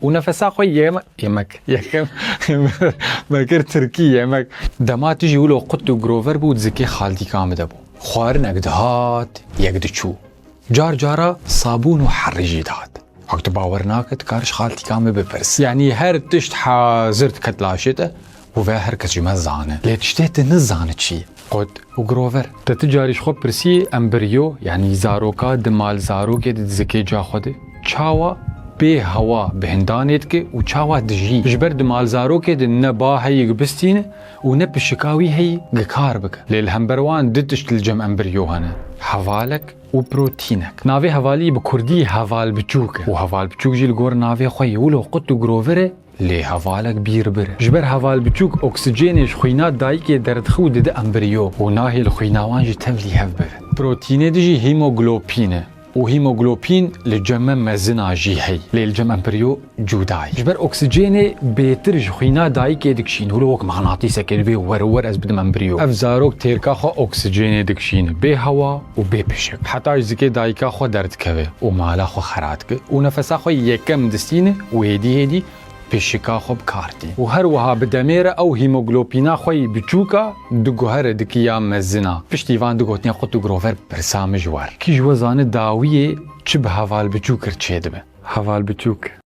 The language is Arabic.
ونفسا خوي يمك مكر تركي يمك دما تجي ولو قط جروفر بود زكي خالتي كامده بو خوارن اقدهات يقدشو جار جارا صابون وحرجي دات وقت باورناك تكارش خالتي كامه ببرس يعني هر تشت حازرت كتلاشته وفي هر كتجي مزانه ليه تشتهت نزانه شي قد وجروفر تتجاريش خو برسي امبريو يعني زاروكا دمال زاروكي زكي جا خوده چاوا به هوا بهندانيت كي وچاوا دجي جبر دمال زاروكي دنبا هي قبستين ونب الشكاوي هي قكار بك للهمبروان دتشت الجم امبريو هنا حوالك وبروتينك نافي هوالي بكردي هوال بچوك وهوال بچوك جي الجور نافي خوي ولو قط جروفر لي هوالك بير بر جبر هوال بچوك اكسجينش خوينات دايكي دردخو دد امبريو وناهي الخويناوان جي تفلي هفبر بروتين دجي هيموغلوبين وهيموغلوبين للجمم مزنا جي هي للجمم امبريو جوداي جبر اكسجين بيترج خوينا دايكي دكشين ولوك مغناطيسه كلبي ورور از بدم امبريو افزاروك تيركا خو اكسجين دكشين بي هوا وبي بشك حتى زكي دايكا خو درد كوي ومالا خو خراتك ونفسا خو يكم دستين وهدي بشكا خو بكارتي وهر وها بدميره او هيموغلوبينا خوي بچوكا دغهر دكيا مزنا پشتيوان دغوتني قطو جروفر برسام جوار كي جوزان داويه چب حوال بچوكر چيدبه حوال بچوك